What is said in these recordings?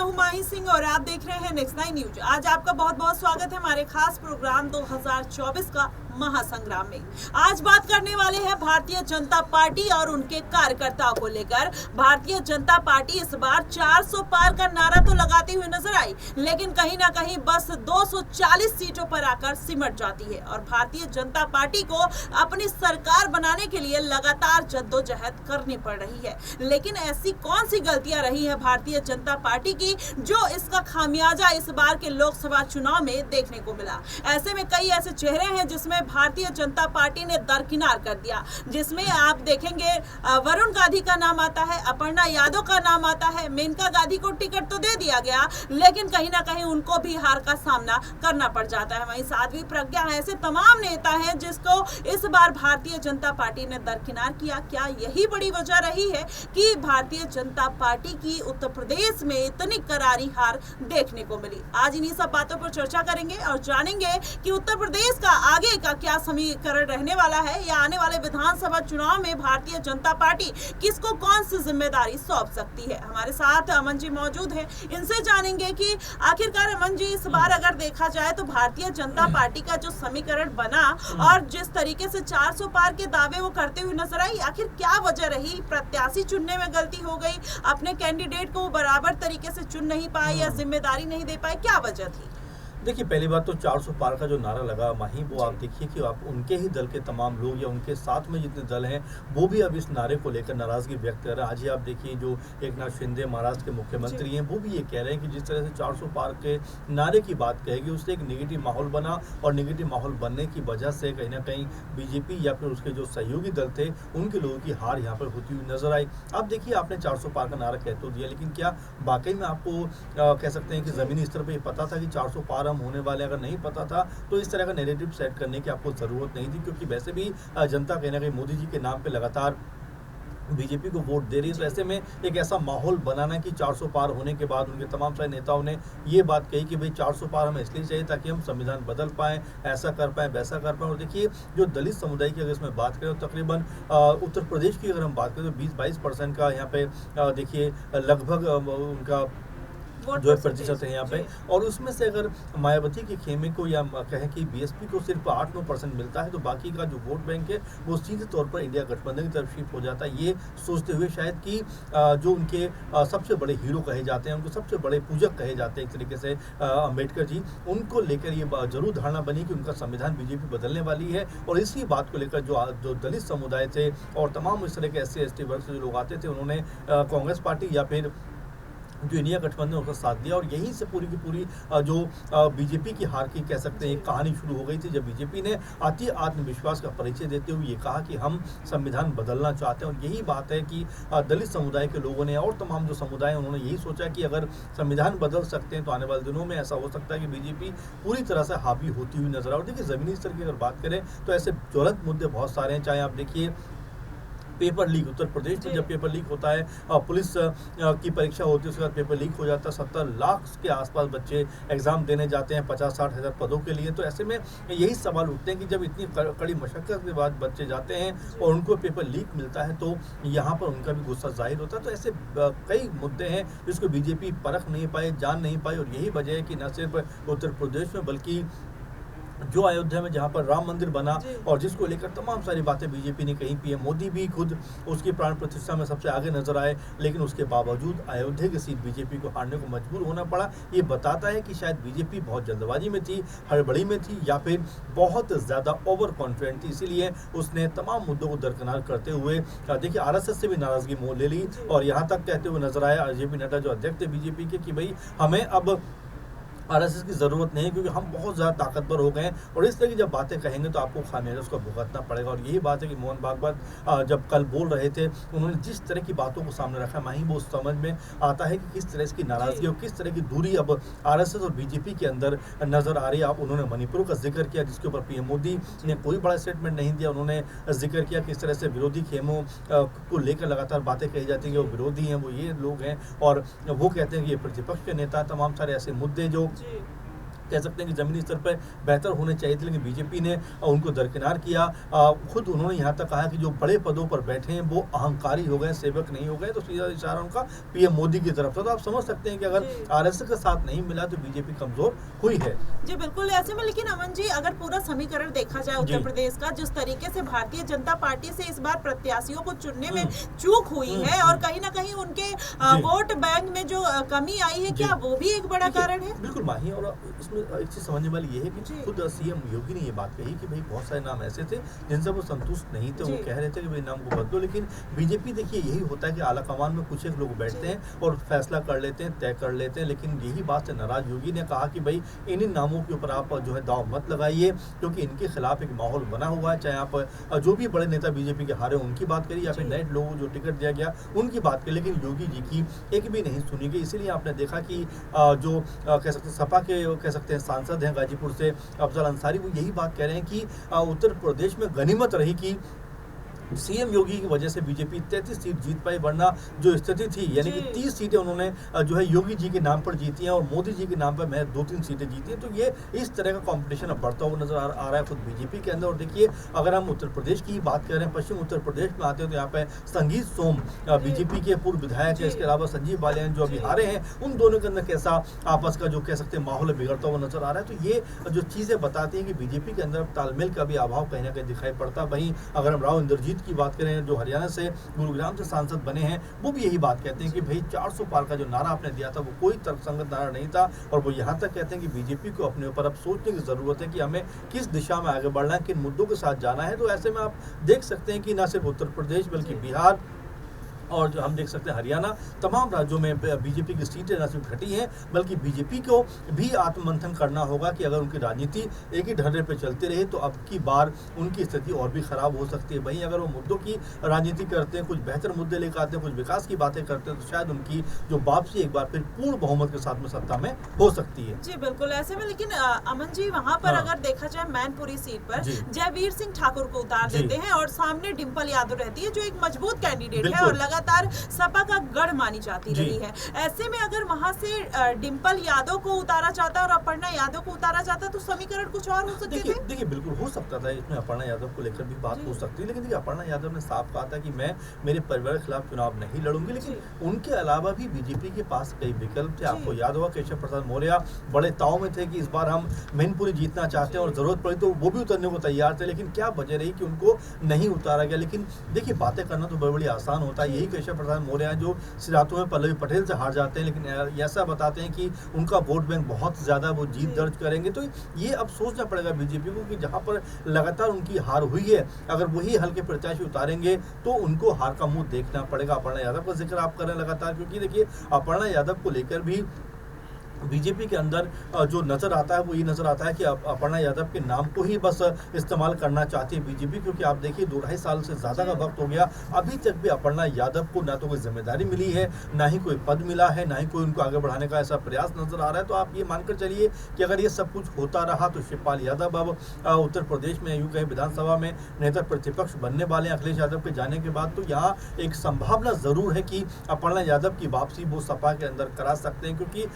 हूं माही सिंह और आप देख रहे हैं नेक्स्ट 9 न्यूज। आज आपका बहुत बहुत स्वागत है हमारे खास प्रोग्राम 2024 का महासंग्राम में। आज बात करने वाले हैं भारतीय जनता पार्टी और उनके कार्यकर्ताओं को लेकर। भारतीय जनता पार्टी इस बार 400 पार का नारा तो लगाती हुई नजर आई, लेकिन कहीं ना कहीं बस 240 सीटों पर आकर सिमट जाती है और भारतीय जनता पार्टी को अपनी सरकार बनाने के लिए लगातार जद्दोजहद करनी पड़ रही है। लेकिन ऐसी कौन सी गलतियां रही है भारतीय जनता पार्टी की जो इसका खामियाजा इस बार के लोकसभा चुनाव में देखने को मिला। ऐसे में कई ऐसे चेहरे हैं जिसमें भारतीय जनता पार्टी ने दरकिनार कर दिया, जिसमें आप देखेंगे वरुण गांधी का नाम आता है, अपर्णा यादव का नाम आता है। मेनका गांधी को टिकट तो दे दिया गया, लेकिन कहीं ना कहीं उनको भी हार का सामना करना पड़ जाता है। वहीं साध्वी प्रज्ञा ऐसे तमाम नेता हैं जिसको इस बार भारतीय जनता पार्टी ने दरकिनार किया। क्या यही बड़ी वजह रही है कि भारतीय जनता पार्टी की उत्तर प्रदेश में इतनी करारी हार देखने को मिली? आज इन्हीं सब बातों पर चर्चा करेंगे और जानेंगे कि उत्तर प्रदेश का आगे का क्या समीकरण रहने वाला है या आने वाले विधानसभा चुनाव में भारतीय जनता पार्टी किसको कौन सी जिम्मेदारी सौंप सकती है। हमारे साथ अमन जी मौजूद हैं, इनसे जानेंगे कि आखिरकार अमन जी इस बार अगर देखा जाए तो भारतीय जनता पार्टी का जो समीकरण बना और जिस तरीके से 400 पार के दावे वो करते हुए नजर आई, आखिर क्या वजह रही? प्रत्याशी चुनने में गलती हो गई, अपने कैंडिडेट को बराबर तरीके से चुन नहीं पाए या जिम्मेदारी नहीं दे पाए, क्या वजह थी? देखिए, पहली बात तो 400 पार का जो नारा लगा माही, वो आप देखिए कि आप उनके ही दल के तमाम लोग या उनके साथ में जितने दल हैं वो भी अब इस नारे को लेकर नाराजगी व्यक्त कर रहे हैं। आज ही आप देखिए जो एकनाथ शिंदे महाराष्ट्र के मुख्यमंत्री हैं वो भी ये कह रहे हैं कि जिस तरह से 400 पार के नारे की बात कहेगी उससे एक नेगेटिव माहौल बना और नेगेटिव माहौल बनने की वजह से कहीं ना कहीं बीजेपी या फिर उसके जो सहयोगी दल थे उनके लोगों की हार यहाँ पर होती हुई नजर आई। अब देखिए, आपने 400 पार का नारा कह तो दिया, लेकिन क्या वाकई में आपको कह सकते हैं कि जमीनी स्तर पर ये पता था कि 400 पार हम होने वाले? अगर नहीं पता था तो इस तरह का नैरेटिव सेट करने की आपको जरूरत नहीं थी, क्योंकि वैसे भी जनता कहीं ना कहीं मोदी जी के नाम पे लगातार बीजेपी को वोट दे रही है। तो ऐसे में एक ऐसा माहौल बनाना कि 400 पार होने के बाद उनके तमाम सारे नेताओं ने ये बात कही कि भाई 400 पार हमें इसलिए चाहिए ताकि हम संविधान बदल पाएं, ऐसा कर पाएं, वैसा कर पाएं। और देखिए, जो दलित समुदाय की अगर इसमें बात करें तो तकरीबन उत्तर प्रदेश की अगर हम बात करें तो 20-22% का यहाँ पे देखिए लगभग उनका जो है प्रतिशत है यहाँ पे। और उसमें से अगर मायावती के खेमे को या कहें कि बीएसपी को सिर्फ 8-9% मिलता है तो बाकी का जो वोट बैंक है वो सीधे तौर पर इंडिया गठबंधन की तरफ शिफ्ट हो जाता है। ये सोचते हुए शायद कि जो उनके सबसे बड़े हीरो कहे जाते हैं, उनको सबसे बड़े पूजक कहे जाते हैं एक तरीके से अम्बेडकर जी, उनको लेकर ये जरूर धारणा बनी कि उनका संविधान बीजेपी बदलने वाली है। और इसी बात को लेकर जो दलित समुदाय थे और तमाम इस तरह के SC/ST वर्ग से जो लोग आते थे उन्होंने कांग्रेस पार्टी या फिर जो इंडिया गठबंधन उसका साथ दिया। और यहीं से पूरी की पूरी जो बीजेपी की हार की कह सकते हैं कहानी शुरू हो गई थी, जब बीजेपी ने अति आत्मविश्वास का परिचय देते हुए ये कहा कि हम संविधान बदलना चाहते हैं। और यही बात है कि दलित समुदाय के लोगों ने और तमाम जो समुदाय हैं उन्होंने यही सोचा कि अगर संविधान बदल सकते हैं तो आने वाले दिनों में ऐसा हो सकता है कि बीजेपी पूरी तरह से हावी होती हुई नजर आए। और देखिए, जमीनी स्तर की अगर बात करें तो ऐसे ज्वलंत मुद्दे बहुत सारे हैं। चाहे आप देखिए पेपर लीक, उत्तर प्रदेश में जब पेपर लीक होता है, पुलिस की परीक्षा होती है, उसके बाद पेपर लीक हो जाता है, 70 लाख के आसपास बच्चे एग्जाम देने जाते हैं 50-60 हज़ार पदों के लिए। तो ऐसे में यही सवाल उठते हैं कि जब इतनी कड़ी मशक्कत के बाद बच्चे जाते हैं और उनको पेपर लीक मिलता है तो यहाँ पर उनका भी गुस्सा जाहिर होता है। तो ऐसे कई मुद्दे हैं जिसको बीजेपी परख नहीं पाई, जान नहीं पाई। और यही वजह है कि न सिर्फ उत्तर प्रदेश में बल्कि जो अयोध्या में जहां पर राम मंदिर बना और जिसको लेकर तमाम सारी बातें बीजेपी ने कही, पीएम मोदी भी खुद उसकी प्राण प्रतिष्ठा में सबसे आगे नजर आए, लेकिन उसके बावजूद अयोध्या की सीट बीजेपी को हारने को मजबूर होना पड़ा। ये बताता है कि शायद बीजेपी बहुत जल्दबाजी में थी, हड़बड़ी में थी या फिर बहुत ज्यादा ओवर कॉन्फिडेंट थी। इसीलिए उसने तमाम मुद्दों को दरकिनार करते हुए देखिए RSS से भी नाराजगी मोल ले ली और यहाँ तक कहते हुए नजर आया जेपी नड्डा जो अध्यक्ष थे बीजेपी के कि भाई हमें अब RSS की ज़रूरत नहीं है क्योंकि हम बहुत ज़्यादा ताकतवर हो गए हैं। और इस तरह की जब बातें कहेंगे तो आपको खामियाजा उसका भुगतना पड़ेगा। और यही बात है कि मोहन भागवत जब कल बोल रहे थे उन्होंने जिस तरह की बातों को सामने रखा, माही वो समझ में आता है कि किस तरह की नाराज़गी और किस तरह की दूरी अब RSS और बीजेपी के अंदर नज़र आ रही है। आप उन्होंने मणिपुर का जिक्र किया जिसके ऊपर पीएम मोदी ने कोई बड़ा स्टेटमेंट नहीं दिया। उन्होंने जिक्र किया किस तरह से विरोधी खेमों को लेकर लगातार बातें कही जाती हैं कि वो विरोधी हैं, वो ये लोग हैं और वो कहते हैं कि ये प्रतिपक्ष के नेता। तमाम सारे ऐसे मुद्दे जो कह सकते हैं कि ज़मीनी स्तर पर बेहतर होने चाहिए थे, लेकिन बीजेपी ने उनको दरकिनार किया। खुद उन्होंने यहाँ तक कहा कि जो बड़े पदों पर बैठे हैं वो अहंकारी हो गए, सेवक नहीं हो गए, तो सीधा इशारा उनका पीएम मोदी की तरफ था। तो आप समझ सकते हैं कि अगर आरएसएस का साथ नहीं मिला तो बीजेपी कमजोर हुई है। जी बिल्कुल, ऐसे में लेकिन अमन जी, अगर पूरा समीकरण देखा जाए उत्तर प्रदेश का, जिस तरीके से भारतीय जनता पार्टी से इस बार प्रत्याशियों को चुनने में चूक हुई है और कहीं ना कहीं उनके वोट बैंक में जो कमी आई है, क्या वो भी एक बड़ा कारण है? बिल्कुल माही, और इसमें एक चीज समझने वाली ये है कि खुद सीएम योगी ने ये बात कही कि भाई बहुत सारे नाम ऐसे थे जिनसे वो संतुष्ट नहीं थे, वो कह रहे थे कि भाई नाम को बदलो। लेकिन बीजेपी देखिए यही होता है कि आला कमान में कुछ एक लोग बैठते हैं और फैसला कर लेते हैं, तय कर लेते हैं। लेकिन यही बात से नाराज योगी ने कहा कि भाई इन नामों के ऊपर आप जो है दाव मत लगाइए, क्योंकि इनके खिलाफ एक माहौल बना हुआ है। चाहे आप जो भी बड़े नेता बीजेपी के हारे उनकी बात करिए या फिर नए लोगों को जो टिकट दिया गया उनकी बात करिए, लेकिन योगी जी की एक भी नहीं सुनी गई। इसीलिए आपने देखा कि जो कह सकते हैं सपा के कह सकते हैं सांसद हैं गाजीपुर से अफजल अंसारी, वो यही बात कह रहे हैं कि उत्तर प्रदेश में गनीमत रही कि सीएम योगी की वजह से बीजेपी 33 सीट जीत पाई, वरना जो स्थिति थी यानी कि 30 सीटें उन्होंने जो है योगी जी के नाम पर जीती हैं और मोदी जी के नाम पर महज 2-3 सीटें जीती हैं। तो ये इस तरह का कंपटीशन अब बढ़ता हुआ नजर आ रहा है खुद बीजेपी के अंदर। और देखिए अगर हम उत्तर प्रदेश की बात कर रहे हैं, पश्चिम उत्तर प्रदेश में आते हैं तो यहाँ पे संगीत सोम बीजेपी के पूर्व विधायक है, इसके अलावा संजीव बालियान जो अभी हारे हैं, उन दोनों के अंदर कैसा आपस का जो कह सकते हैं माहौल बिगड़ता हुआ नजर आ रहा है। तो ये जो चीजें बताती हैं कि बीजेपी के अंदर तालमेल का भी अभाव कहीं ना कहीं दिखाई पड़ता। वहीं अगर हम राव इंद्रजीत की बात करें जो हरियाणा से गुरुग्राम से सांसद बने हैं, वो भी यही बात कहते हैं कि भाई 400 पार का जो नारा आपने दिया था वो कोई तर्कसंगत नारा नहीं था। और वो यहाँ तक कहते हैं कि बीजेपी को अपने ऊपर अब सोचने की जरूरत है कि हमें किस दिशा में आगे बढ़ना है, किन मुद्दों के साथ जाना है। तो ऐसे में आप देख सकते हैं कि न सिर्फ उत्तर प्रदेश बल्कि बिहार और जो हम देख सकते हैं हरियाणा, तमाम राज्यों में बीजेपी की सीटें न सिर्फ घटी हैं बल्कि बीजेपी को भी आत्ममंथन करना होगा कि अगर उनकी राजनीति एक ही ढर्रे पर चलती रही तो अब की बार उनकी स्थिति और भी खराब हो सकती है। वहीं अगर वो मुद्दों की राजनीति करते हैं, कुछ बेहतर मुद्दे लेकर आते हैं, कुछ विकास की बातें करते हैं, तो शायद उनकी जो वापसी एक बार फिर पूर्ण बहुमत के साथ में सत्ता में हो सकती है। जी बिल्कुल, ऐसे में लेकिन अमन जी वहाँ पर अगर देखा जाए मैनपुरी सीट पर जयवीर सिंह ठाकुर को उतार देते हैं और सामने डिम्पल यादव रहती है जो एक मजबूत कैंडिडेट है और लगातार सपा का गढ़ मानी जाती रही है। ऐसे में अगर वहां से डिम्पल यादव को उतारा जाता और अपर्णा यादव को उतारा जाता तो समीकरण कुछ और हो सकते थे। देखिए बिल्कुल हो सकता था, इसमें अपर्णा यादव को लेकर भी बात हो सकती है। लेकिन देखिए अपर्णा यादव ने साफ कहा था कि मैं मेरे परिवार के खिलाफ चुनाव नहीं लड़ूंगी। लेकिन उनके अलावा भी बीजेपी के पास कई विकल्प थे। आपको याद होगा केशव प्रसाद मौर्य बड़े ताव में थे कि इस बार हम मैनपुरी जीतना चाहते हैं और जरूरत पड़ी तो वो भी उतरने को तैयार थे। लेकिन क्या वजह रही कि उनको नहीं उतारा गया। लेकिन देखिए बातें करना तो बड़ी आसान होता है। यही केशव प्रसाद मौर्य जो सिरातों में पल्लवी पटेल से हार जाते हैं, लेकिन ऐसा बताते हैं कि उनका वोट बैंक बहुत ज्यादा, वो जीत दर्ज करेंगे। तो ये अब सोचना पड़ेगा बीजेपी को कि जहां पर लगातार उनकी हार हुई है, अगर वही हल्के प्रत्याशी उतारेंगे तो उनको हार का मुंह देखना पड़ेगा। अपर्णा यादव का जिक्र आप कर रहे हैं लगातार, क्योंकि देखिए अपर्णा यादव को लेकर भी बीजेपी के अंदर जो नजर आता है वो ये नजर आता है कि अपर्णा यादव के नाम को ही बस इस्तेमाल करना चाहती है बीजेपी। क्योंकि आप देखिए 2-2.5 साल से ज्यादा का वक्त हो गया, अभी तक भी अपर्णा यादव को ना तो कोई जिम्मेदारी मिली है, ना ही कोई पद मिला है, ना ही कोई उनको आगे बढ़ाने का ऐसा प्रयास नजर आ रहा है। तो आप ये मानकर चलिए कि अगर ये सब कुछ होता रहा तो शिवपाल यादव अब उत्तर प्रदेश में यूं कहीं विधानसभा में नेता प्रतिपक्ष बनने वाले हैं अखिलेश यादव के जाने के बाद। तो यहाँ एक संभावना जरूर है कि अपर्णा यादव की वापसी वो सपा के अंदर करा सकते हैं, क्योंकि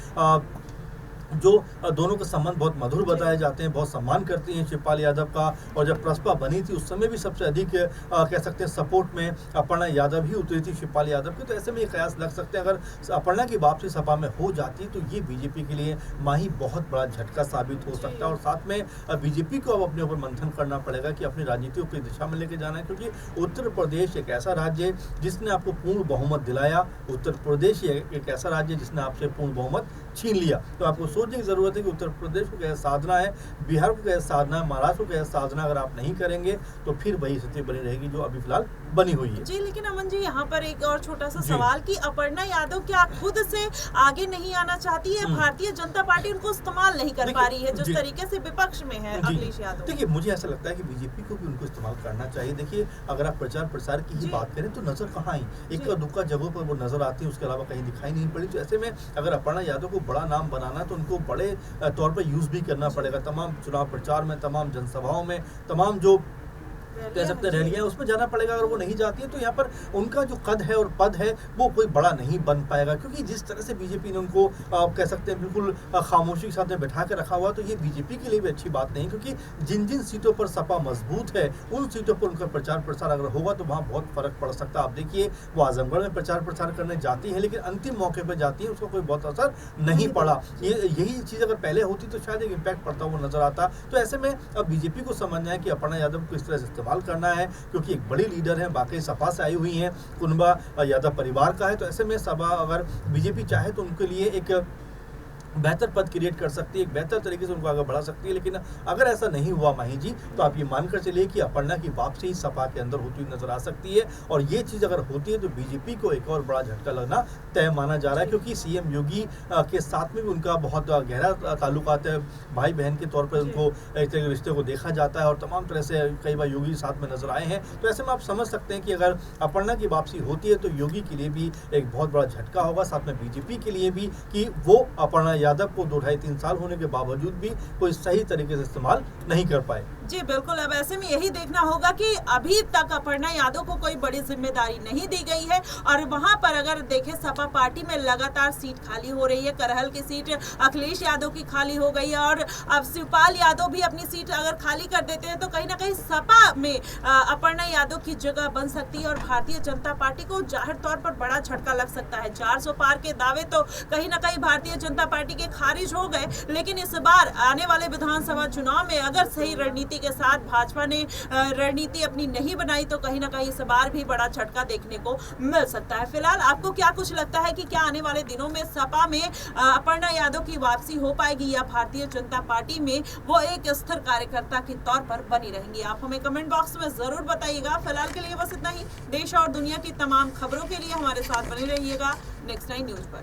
जो दोनों के संबंध बहुत मधुर बताए जाते हैं, बहुत सम्मान करती हैं शिवपाल यादव का। और जब प्रसपा बनी थी उस समय भी सबसे अधिक कह सकते हैं सपोर्ट में अपर्णा यादव ही उतरी थी शिवपाल यादव की। तो ऐसे में ये कयास लग सकते हैं अगर अपर्णा की वापसी सपा में हो जाती तो ये बीजेपी के लिए माही बहुत बड़ा झटका साबित हो सकता है। और साथ में बीजेपी को अब अपने ऊपर मंथन करना पड़ेगा कि अपनी राजनीति को दिशा में लेके जाना है, क्योंकि उत्तर प्रदेश एक ऐसा राज्य है जिसने आपको पूर्ण बहुमत दिलाया। उत्तर प्रदेश एक ऐसा राज्य है जिसने आपसे पूर्ण बहुमत छीन लिया। तो आपको सोचने की जरूरत है कि उत्तर प्रदेश को कैसे साधना है, बिहार को कैसे साधना है, महाराष्ट्र को कैसे साधना। अगर आप नहीं करेंगे तो फिर वही स्थिति बनी रहेगी जो अभी फिलहाल बनी हुई है। जी लेकिन अमन जी यहाँ पर एक और छोटा सा सवाल कि अपर्णा यादव क्या खुद से आगे नहीं आना चाहती है? भारतीय जनता पार्टी उनको इस्तेमाल नहीं कर पा रही है जिस तरीके से विपक्ष में है अखिलेश यादव। देखिए मुझे ऐसा लगता है कि बीजेपी को भी उनको इस्तेमाल करना चाहिए। देखिए अगर आप प्रचार प्रसार की ही बात करें तो नजर कहाँ आई, एक दुक्का जगहों पर वो नजर आती है, उसके अलावा कहीं दिखाई नहीं पड़ी। तो ऐसे में अगर अपर्णा यादव को बड़ा नाम बनाना तो उनको बड़े तौर पर यूज भी करना पड़ेगा। तमाम चुनाव प्रचार में, तमाम जनसभाओं में, तमाम जो कह सकते हैं रैलियां, उसमें जाना पड़ेगा। अगर वो नहीं जाती है तो यहाँ पर उनका जो कद है और पद है वो कोई बड़ा नहीं बन पाएगा, क्योंकि जिस तरह से बीजेपी ने उनको कह सकते हैं बिल्कुल खामोशी के साथ में बैठा कर रखा हुआ, तो ये बीजेपी के लिए भी अच्छी बात नहीं, क्योंकि जिन जिन सीटों पर सपा मजबूत है उन सीटों पर उनका प्रचार प्रसार अगर होगा तो वहाँ बहुत फर्क पड़ सकता है। आप देखिए वो आजमगढ़ में प्रचार प्रसार करने जाती है, लेकिन अंतिम मौके पर जाती है, उसका कोई बहुत असर नहीं पड़ा। यही चीज़ अगर पहले होती तो शायद एक इम्पैक्ट पड़ता हुआ नजर आता। तो ऐसे में अब बीजेपी को समझना है कि अपर्णा यादव को इस तरह से इस्तेमाल करना है, क्योंकि एक बड़ी लीडर है, बाकी सपा से आई हुई हैं, कुनबा यादव परिवार का है। तो ऐसे में सपा अगर बीजेपी चाहे तो उनके लिए एक बेहतर पद क्रिएट कर सकती है, एक बेहतर तरीके से उनको आगे बढ़ा सकती है। लेकिन अगर ऐसा नहीं हुआ माही जी, तो आप ये मानकर चलिए कि अपर्णा की वापसी सपा के अंदर होती हुई नजर आ सकती है। और ये चीज़ अगर होती है तो बीजेपी को एक और बड़ा झटका लगना तय माना जा रहा है, क्योंकि सीएम योगी के साथ में भी उनका बहुत गहरा ताल्लुकात है, भाई बहन के तौर पर उनको एक तरह के रिश्ते को देखा जाता है और तमाम तरह से कई बार योगी साथ में नजर आए हैं। तो ऐसे में आप समझ सकते हैं कि अगर अपर्णा की वापसी होती है तो योगी के लिए भी एक बहुत बड़ा झटका होगा, साथ में बीजेपी के लिए भी, कि वो अपर्णा यादव को 2-2.5-3 साल होने के बावजूद भी कोई सही तरीके से इस्तेमाल नहीं कर पाए। जी बिल्कुल, अब ऐसे में यही देखना होगा कि अभी तक अपर्णा यादव को कोई बड़ी जिम्मेदारी नहीं दी गई है, और वहां पर अगर देखें सपा पार्टी में लगातार सीट खाली हो रही है। करहल की सीट अखिलेश यादव की खाली हो गई है, और अब शिवपाल यादव भी अपनी सीट अगर खाली कर देते हैं तो कहीं ना कहीं सपा में अपर्णा यादव की जगह बन सकती है, और भारतीय जनता पार्टी को जाहिर तौर पर बड़ा झटका लग सकता है। 400 पार के दावे तो कहीं ना कहीं भारतीय जनता पार्टी के खारिज हो गए, लेकिन इस बार आने वाले विधानसभा चुनाव में अगर सही रणनीति के साथ भाजपा ने रणनीति अपनी नहीं बनाई तो कहीं ना कहीं इस बार भी बड़ा झटका देखने को मिल सकता है। फिलहाल आपको क्या कुछ लगता है कि क्या आने वाले दिनों में सपा में अपर्णा यादव की वापसी हो पाएगी, या भारतीय जनता पार्टी में वो एक स्थिर कार्यकर्ता के तौर पर बनी रहेंगी? आप हमें कमेंट बॉक्स में जरूर बताइएगा। फिलहाल के लिए बस इतना ही। देश और दुनिया की तमाम खबरों के लिए हमारे साथ बने रहिएगा नेक्स्ट 9 न्यूज पर।